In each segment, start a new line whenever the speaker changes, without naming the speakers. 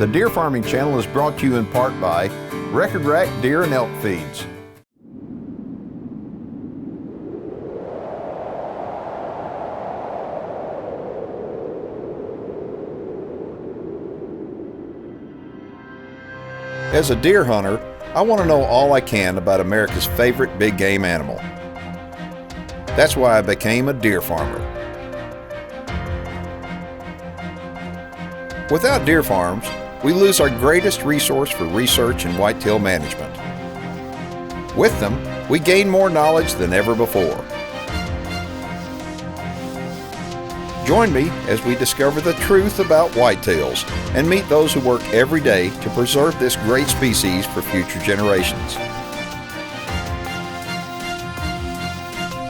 The Deer Farming Channel is brought to you in part by Record Rack Deer and Elk Feeds. As a deer hunter, I want to know all I can about America's favorite big game animal. That's why I became a deer farmer. Without deer farms, we lose our greatest resource for research and whitetail management. With them, we gain more knowledge than ever before. Join me as we discover the truth about whitetails and meet those who work every day to preserve this great species for future generations.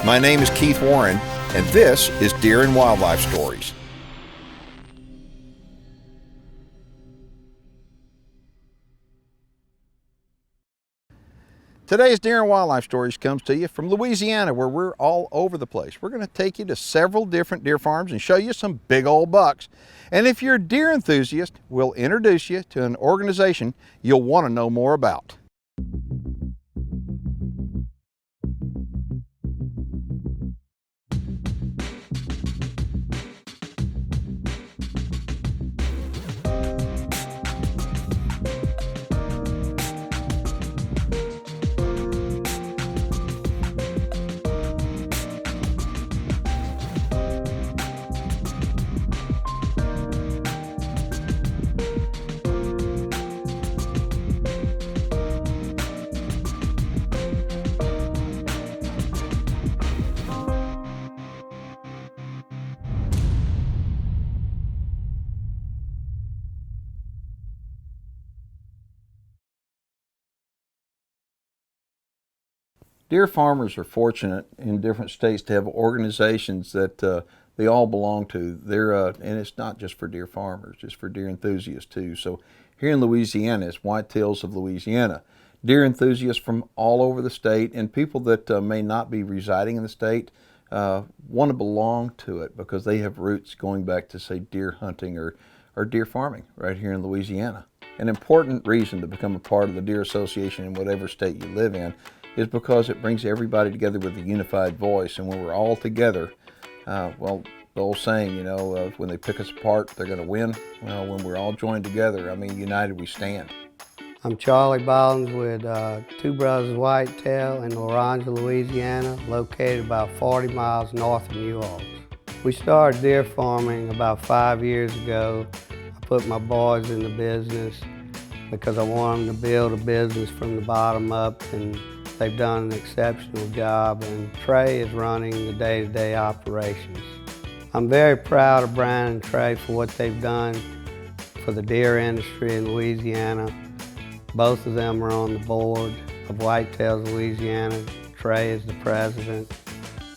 My name is Keith Warren, and this is Deer and Wildlife Stories. Today's Deer and Wildlife Stories comes to you from Louisiana, where we're all over the place. We're going to take you to several different deer farms and show you some big old bucks. And if you're a deer enthusiast, we'll introduce you to an organization you'll want to know more about. Deer farmers are fortunate in different states to have organizations that they all belong to. And it's not just for deer farmers, it's for deer enthusiasts too. So here in Louisiana, it's Whitetails of Louisiana. Deer enthusiasts from all over the state and people that may not be residing in the state want to belong to it because they have roots going back to, say, deer hunting or deer farming right here in Louisiana. An important reason to become a part of the Deer Association in whatever state you live in is because it brings everybody together with a unified voice. And when we're all together, well, the old saying, you know, when they pick us apart, they're going to win. Well, when we're all joined together, I mean, united we stand.
I'm Charlie Bollinger with Two Brothers Whitetail in Orange, Louisiana, located about 40 miles north of New Orleans. We started deer farming about 5 years ago. I put my boys in the business because I want them to build a business from the bottom up, and they've done an exceptional job, and Trey is running the day-to-day operations. I'm very proud of Brian and Trey for what they've done for the deer industry in Louisiana. Both of them are on the board of Whitetails of Louisiana. Trey is the president,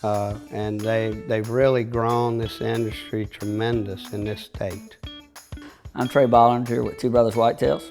and they've really grown this industry tremendous in this state.
I'm Trey Bollinger with Two Brothers Whitetails.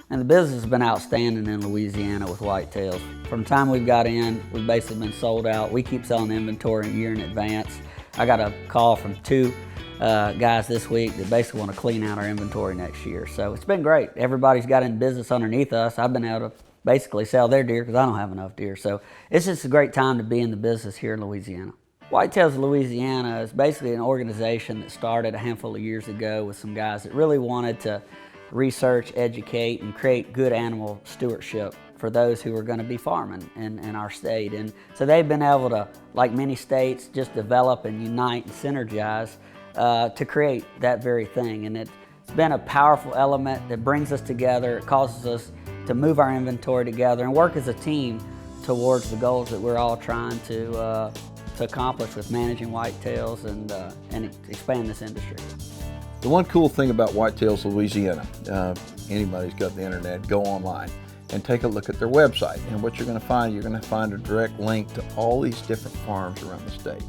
And the business has been outstanding in Louisiana with whitetails. From the time we've got in, we've basically been sold out. We keep selling inventory a year in advance. I got a call from two guys this week that basically want to clean out our inventory next year. So it's been great. Everybody's got in business underneath us. I've been able to basically sell their deer because I don't have enough deer. So it's just a great time to be in the business here in Louisiana. Whitetails of Louisiana is basically an organization that started a handful of years ago with some guys that really wanted to research, educate, and create good animal stewardship for those who are going to be farming in our state. And so they've been able to, like many states, just develop and unite and synergize to create that very thing. And it's been a powerful element that brings us together. It causes us to move our inventory together and work as a team towards the goals that we're all trying to accomplish with managing whitetails and expand this industry.
The one cool thing about Whitetails of Louisiana, anybody's got the internet, go online and take a look at their website. And what you're going to find a direct link to all these different farms around the state.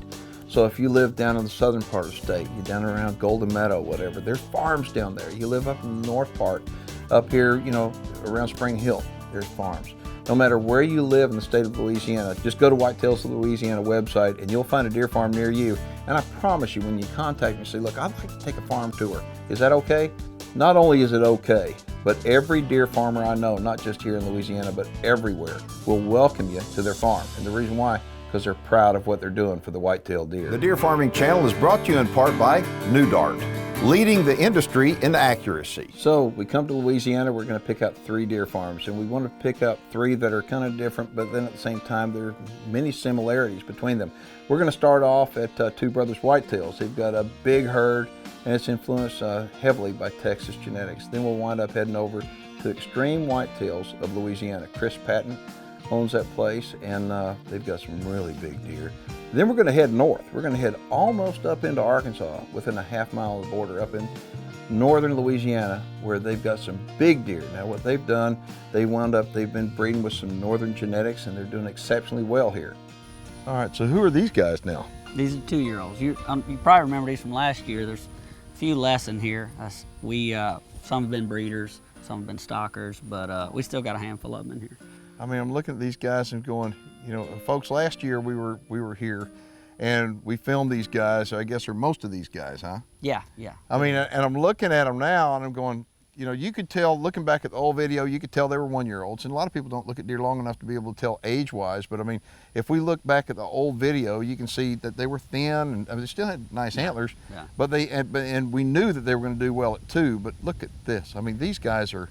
So if you live down in the southern part of the state, you're down around Golden Meadow, whatever, there's farms down there. You live up in the north part, up here, you know, around Spring Hill, there's farms. No matter where you live in the state of Louisiana, just go to Whitetails of Louisiana website and you'll find a deer farm near you. And I promise you, when you contact me and say, look, I'd like to take a farm tour, is that okay? Not only is it okay, but every deer farmer I know, not just here in Louisiana, but everywhere, will welcome you to their farm. And the reason why, because they're proud of what they're doing for the white-tailed deer.
The Deer Farming Channel is brought to you in part by New Dart, leading the industry in accuracy.
So we come to Louisiana, we're going to pick out 3 deer farms, and we want to pick out 3 that are kind of different, but then at the same time there are many similarities between them. We're going to start off at Two Brothers Whitetails. They've got a big herd, and it's influenced heavily by Texas genetics. Then we'll wind up heading over to Extreme Whitetails of Louisiana. Chris Patton owns that place, and they've got some really big deer. Then we're going to head north. We're going to head almost up into Arkansas, within a half-mile of the border, up in northern Louisiana, where they've got some big deer. Now what they've done, they've been breeding with some northern genetics, and they're doing exceptionally well here.
All right, so who are these guys now?
These are 2-year-olds. You probably remember these from last year. There's a few less in here. Some have been breeders, some have been stockers, but we still got a handful of them in here.
I mean, I'm looking at these guys and going, you know, folks, last year we were here and we filmed these guys, I guess, or most of these guys, huh?
Yeah.
I mean, and I'm looking at them now and I'm going, you know, you could tell, looking back at the old video, you could tell they were 1-year-olds. And a lot of people don't look at deer long enough to be able to tell age-wise, but I mean, if we look back at the old video, you can see that they were thin, and I mean, they still had nice antlers, but and we knew that they were going to do well at 2, but look at this. I mean, these guys are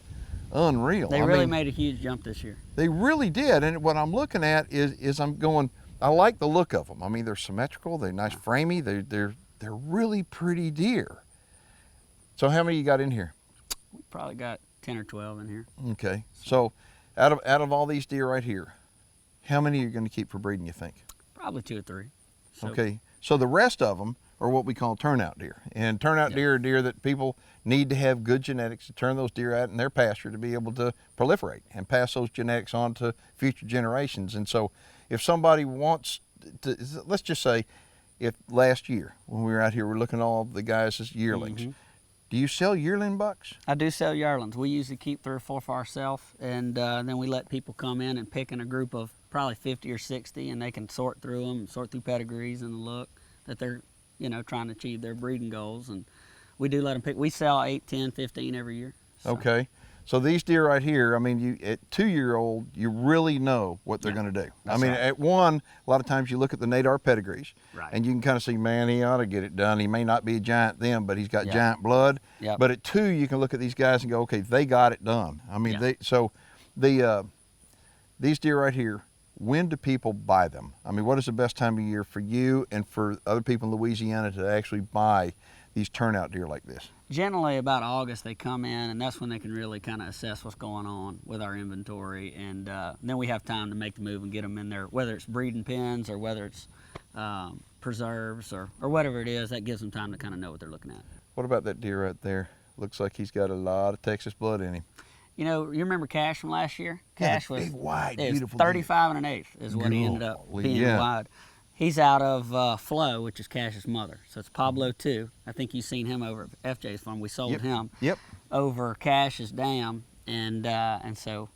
unreal.
They really made a huge jump this year.
They really did, and what I'm looking at is I'm going, I like the look of them. I mean, they're symmetrical, they're nice framey, they're really pretty deer. So how many you got in here?
We probably got 10 or 12 in here.
Okay, so out of all these deer right here, how many are you going to keep for breeding, you think?
Probably 2 or 3. So,
okay, so the rest of them are what we call turnout deer. And turnout deer are deer that people need to have good genetics to turn those deer out in their pasture to be able to proliferate and pass those genetics on to future generations. And so if somebody wants to, let's just say, if last year when we were out here, we're looking at all the guys as yearlings. Do you sell yearling bucks?
I do sell yearlings. We usually keep 3 or 4 for ourselves, and then we let people come in and pick in a group of probably 50 or 60, and they can sort through them, sort through pedigrees and the look that they're, you know, trying to achieve their breeding goals. And we do let them pick. We sell 8, 10, 15 every year. So.
Okay. So these deer right here, I mean, you at 2-year-old, you really know what they're going to do. I mean, at 1, a lot of times you look at the Nadar pedigrees, and you can kind of see, man, he ought to get it done. He may not be a giant then, but he's got giant blood. But at 2, you can look at these guys and go, okay, they got it done. I mean, these deer right here, when do people buy them? I mean, what is the best time of year for you and for other people in Louisiana to actually buy these turnout deer like this?
Generally about August they come in, and that's when they can really kind of assess what's going on with our inventory, and then we have time to make the move and get them in there, whether it's breeding pens or whether it's preserves or whatever it is. That gives them time to kind of know what they're looking at.
What about that deer right there? Looks like he's got a lot of Texas blood in him.
You know, you remember Cash from last year? Cash was
big, wide, beautiful
35 and 1/8 is what he ended up being wide. He's out of Flo, which is Cash's mother. So it's Pablo 2. I think you've seen him over at FJ's farm. We sold him over Cash's dam, and so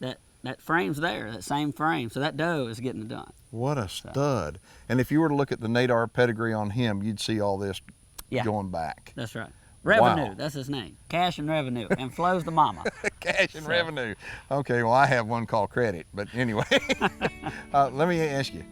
that frame's there, that same frame. So that doe is getting it done.
What a stud! And if you were to look at the Nadar pedigree on him, you'd see all this going back.
That's right. Revenue, that's his name. Cash and Revenue, and Flo's the mama.
Cash and Revenue. Okay, well I have one called Credit, but anyway. Let me ask you.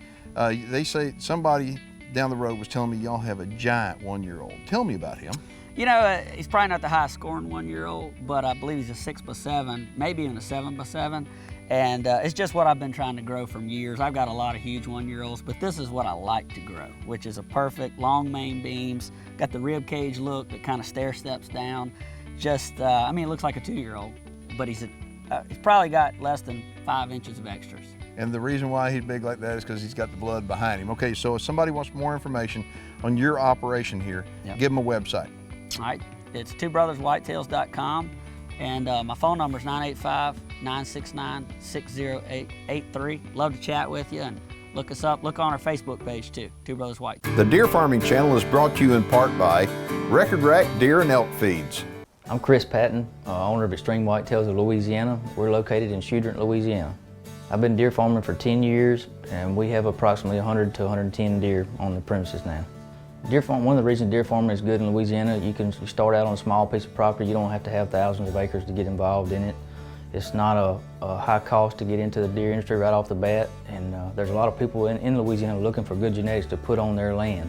They say somebody down the road was telling me y'all have a giant 1-year-old. Tell me about him.
You know, he's probably not the highest scoring 1-year-old, but I believe he's a 6x7, maybe even a 7x7. And it's just what I've been trying to grow from years. I've got a lot of huge 1-year-olds, but this is what I like to grow, which is a perfect long main beams, got the rib cage look that kind of stair steps down. Just, I mean, it looks like a 2-year-old, but he's probably got less than 5 inches of extras.
And the reason why he's big like that is because he's got the blood behind him. Okay, so if somebody wants more information on your operation here, give them a website.
All right, it's twobrotherswhitetails.com, and my phone number is 985-969-60883. Love to chat with you, and look us up. Look on our Facebook page too, Two Brothers Whitetails.
The Deer Farming Channel is brought to you in part by Record Rack Deer and Elk Feeds.
I'm Chris Patton, owner of Extreme Whitetails of Louisiana. We're located in Shudrint, Louisiana. I've been deer farming for 10 years, and we have approximately 100 to 110 deer on the premises now. One of the reasons deer farming is good in Louisiana, you start out on a small piece of property. You don't have to have thousands of acres to get involved in it. It's not a high cost to get into the deer industry right off the bat, and there's a lot of people in Louisiana looking for good genetics to put on their land.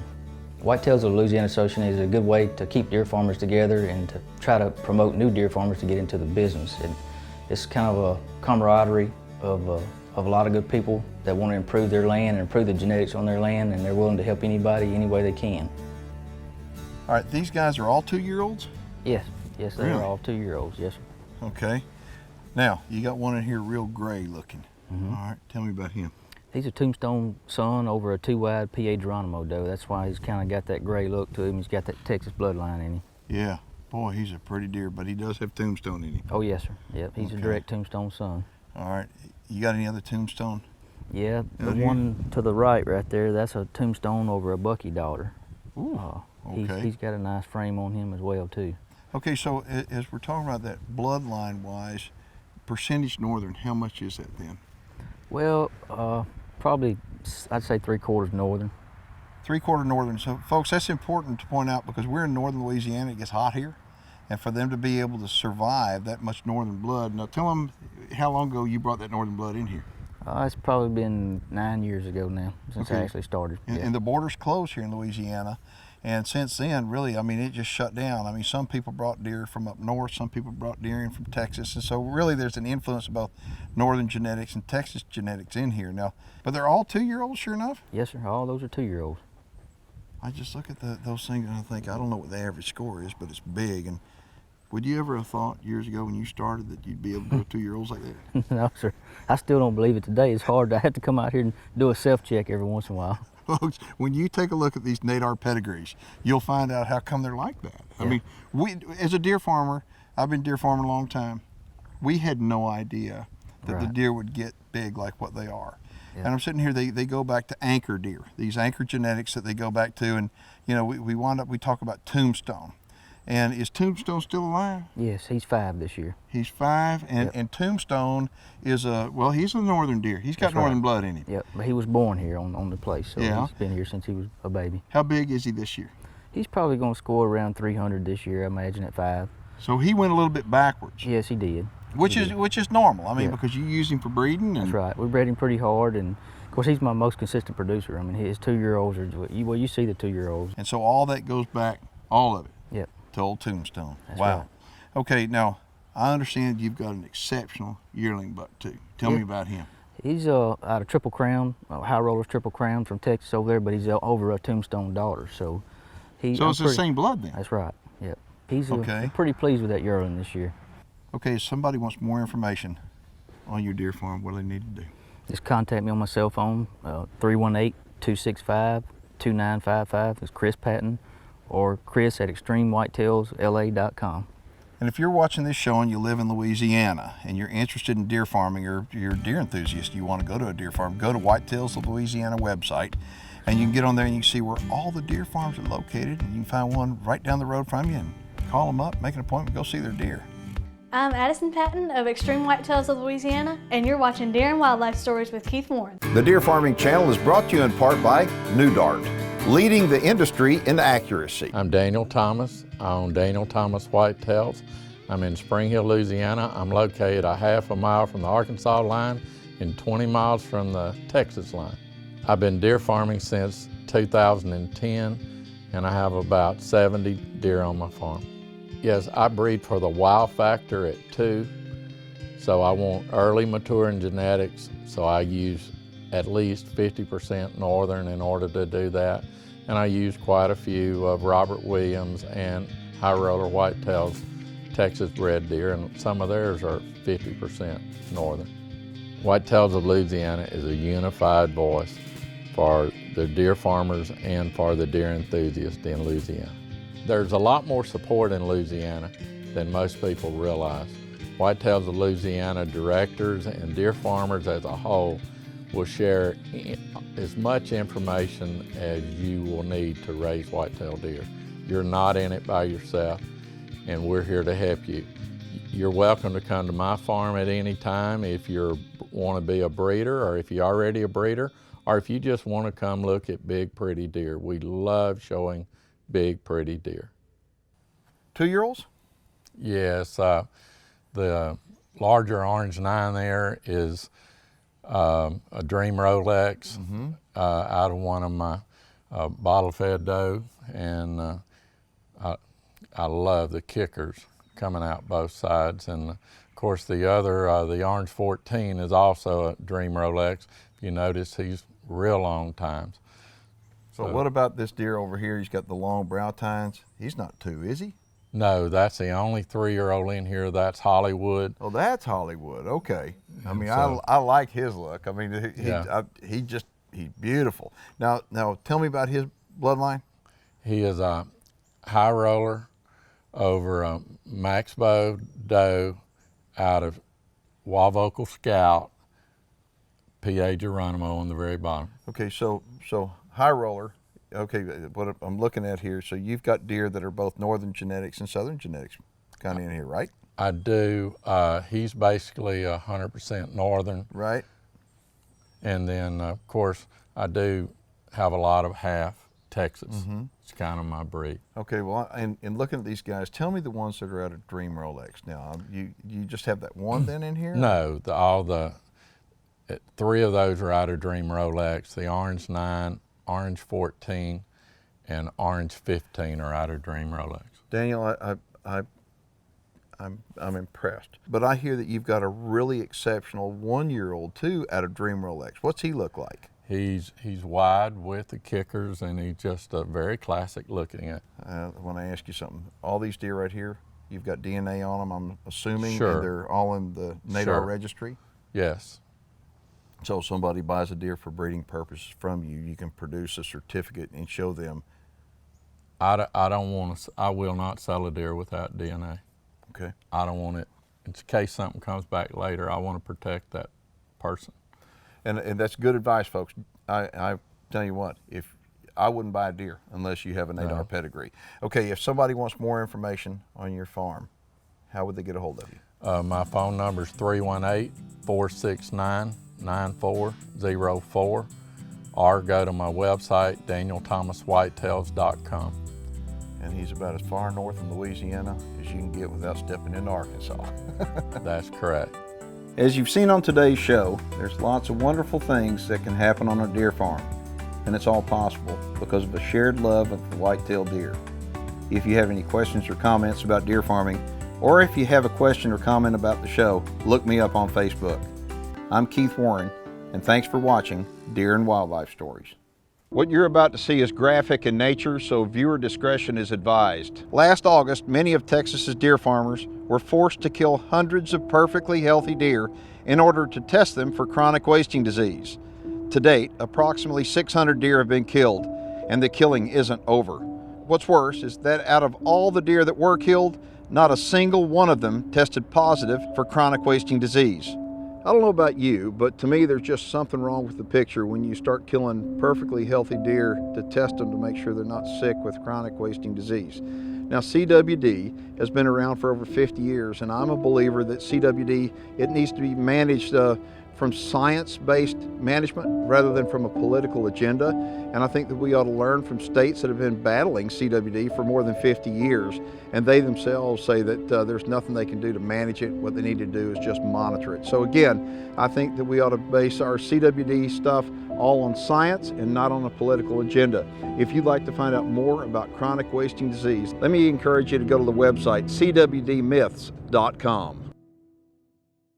Whitetails of Louisiana Association is a good way to keep deer farmers together and to try to promote new deer farmers to get into the business. And it's kind of a camaraderie of a lot of good people that want to improve their land and improve the genetics on their land, and they're willing to help anybody any way they can.
All right, these guys are all 2-year-olds?
Yes, they're
Really?
all 2-year-olds, yes, sir.
Okay. Now, you got one in here real gray looking. All right, tell me about him.
He's a Tombstone son over a 2-wide PA Geronimo doe. That's why he's kind of got that gray look to him. He's got that Texas bloodline in him.
Yeah, boy, he's a pretty deer, but he does have Tombstone in him.
Oh, yes, sir. Yep, he's
Okay.
a direct Tombstone son.
All right, you got any other Tombstone?
Yeah, the
Out here?
one to the right there, that's a Tombstone over a Bucky daughter.
Ooh, okay.
He's got a nice frame on him as well, too.
Okay, so as we're talking about that bloodline-wise, percentage northern, how much is that then?
Well, probably, I'd say 3/4 northern.
3/4 northern. So, folks, that's important to point out because we're in northern Louisiana. It gets hot here, and for them to be able to survive that much northern blood. Now, tell them how long ago you brought that northern blood in here.
It's probably been 9 years ago now since I
Okay.
actually started.
And the border's closed here in Louisiana, and since then, really, I mean, it just shut down. I mean, some people brought deer from up north, some people brought deer in from Texas, and so really there's an influence of both northern genetics and Texas genetics in here now. But they're all 2-year-olds, sure enough?
Yes, sir. All those are 2-year-olds.
I just look at those things and I think, I don't know what the average score is, but it's big. And would you ever have thought years ago when you started that you'd be able to go 2-year-olds like that?
No, sir. I still don't believe it today. It's hard. I have to come out here and do a self-check every once in a while.
Folks, when you take a look at these Nadar pedigrees, you'll find out how come they're like that. I
Yeah.
mean, as a deer farmer, I've been deer farming a long time. We had no idea that the
Right.
deer would get big like what they are.
Yeah.
And I'm sitting here, they go back to anchor deer, these anchor genetics that they go back to. And, you know, we talk about Tombstone. And is Tombstone still alive?
Yes, he's 5 this year.
He's 5, and Tombstone is he's a northern deer. He's got
That's right.
northern blood in him.
Yep, but he was born here on the place, so
Yeah.
he's been here since he was a baby.
How big is he this year?
He's probably going to score around 300 this year, I imagine, at 5.
So he went a little bit backwards.
Yes, he did.
Which is normal. I mean,
Yeah.
because you use him for breeding. And
That's right. We bred him pretty hard, and of course, he's my most consistent producer. I mean, his 2-year-olds are, well, you see the 2-year-olds.
And so all that goes back, all of it,
Yep.
to old Tombstone.
That's
Wow.
right.
Okay, now I understand you've got an exceptional yearling buck too. Tell me
Yeah.
about him.
He's out of Triple Crown, High Rollers Triple Crown from Texas over there, but he's over a Tombstone daughter, so he.
So it's the same blood then.
That's right. Yep. He's
Okay.
I'm pretty pleased with that yearling this year.
Okay, if somebody wants more information on your deer farm, what do they need to do?
Just contact me on my cell phone, 318-265-2955. It's Chris Patton, or Chris at extremewhitetailsla.com.
And if you're watching this show and you live in Louisiana and you're interested in deer farming, or you're a deer enthusiast, you want to go to a deer farm, go to Whitetails of Louisiana website, and you can get on there and you can see where all the deer farms are located, and you can find one right down the road from you and call them up, make an appointment, go see their deer.
I'm Addison Patton of Extreme Whitetails of Louisiana, and you're watching Deer and Wildlife Stories with Keith Warren.
The Deer Farming Channel is brought to you in part by New Dart, leading the industry in accuracy.
I'm Daniel Thomas. I own Daniel Thomas Whitetails. I'm in Spring Hill, Louisiana. I'm located a half a mile from the Arkansas line and 20 miles from the Texas line. I've been deer farming since 2010, and I have about 70 deer on my farm. Yes, I breed for the wow factor at 2, so I want early maturing genetics, so I use at least 50% northern in order to do that. And I use quite a few of Robert Williams and High Roller Whitetails Texas bred deer, and some of theirs are 50% northern. Whitetails of Louisiana is a unified voice for the deer farmers and for the deer enthusiasts in Louisiana. There's a lot more support in Louisiana than most people realize. Whitetails of Louisiana directors and deer farmers as a whole will share as much information as you will need to raise whitetail deer. You're not in it by yourself, and we're here to help you. You're welcome to come to my farm at any time if you want to be a breeder, or if you're already a breeder, or if you just want to come look at big, pretty deer. We love showing big, pretty deer.
2-year-olds?
Yes, the larger orange 9 there is a Dream Rolex out of one of my bottle-fed doe, and I love the kickers coming out both sides. And of course the other, the orange 14 is also a Dream Rolex. If you notice, he's real long times.
So what about this deer over here? He's got the long brow tines. He's not 2, is he?
No, that's the only 3-year-old in here. That's Hollywood.
Oh, that's Hollywood. Okay. I mean,
So-
I like his look. I mean, he's beautiful. Now tell me about his bloodline.
He is a high roller over a Max Bow doe out of Wavocal Scout, PA Geronimo on the very bottom.
Okay, so high roller. Okay, what I'm looking at here. So you've got deer that are both northern genetics and southern genetics, kind of in here, right?
I do. He's basically 100% northern,
Right.
and then of course I do have a lot of half Texas. It's kind of my breed.
Okay, well, in looking at these guys, tell me the ones that are out of Dream Rolex. Now, you just have that one then in here?
No, all the 3 of those are out of Dream Rolex. The orange 9, orange 14, and orange 15 are out of Dream Rolex.
Daniel, I'm impressed. But I hear that you've got a really exceptional 1-year-old too out of Dream Rolex. What's he look like?
He's wide with the kickers, and he's just very classic looking at.
When I ask you something, all these deer right here, you've got DNA on them, I'm assuming,
Sure.
and they're all in the NADAR
Sure.
registry?
Yes.
So if somebody buys a deer for breeding purposes from you, you can produce a certificate and show them.
I don't want to. I will not sell a deer without DNA.
Okay.
I don't want it. In case something comes back later, I want to protect that person.
And that's good advice, folks. I tell you what, if I wouldn't buy a deer unless you have a NADAR pedigree. Okay, if somebody wants more information on your farm, how would they get a hold of you?
My phone number is 318-469-9404, or go to my website, danielthomaswhitetails.com.
And he's about as far north in Louisiana as you can get without stepping into Arkansas.
That's correct.
As you've seen on today's show, there's lots of wonderful things that can happen on a deer farm, and it's all possible because of a shared love of the whitetail deer. If you have any questions or comments about deer farming, or if you have a question or comment about the show, look me up on Facebook. I'm Keith Warren, and thanks for watching Deer and Wildlife Stories. What you're about to see is graphic in nature, so viewer discretion is advised. Last August, many of Texas's deer farmers were forced to kill hundreds of perfectly healthy deer in order to test them for chronic wasting disease. To date, approximately 600 deer have been killed, and the killing isn't over. What's worse is that out of all the deer that were killed, not a single one of them tested positive for chronic wasting disease. I don't know about you, but to me there's just something wrong with the picture when you start killing perfectly healthy deer to test them to make sure they're not sick with chronic wasting disease. Now, CWD has been around for over 50 years, and I'm a believer that CWD, it needs to be managed from science-based management rather than from a political agenda. And I think that we ought to learn from states that have been battling CWD for more than 50 years, and they themselves say that there's nothing they can do to manage it. What they need to do is just monitor it. So again, I think that we ought to base our CWD stuff all on science and not on a political agenda. If you'd like to find out more about chronic wasting disease, let me encourage you to go to the website cwdmyths.com.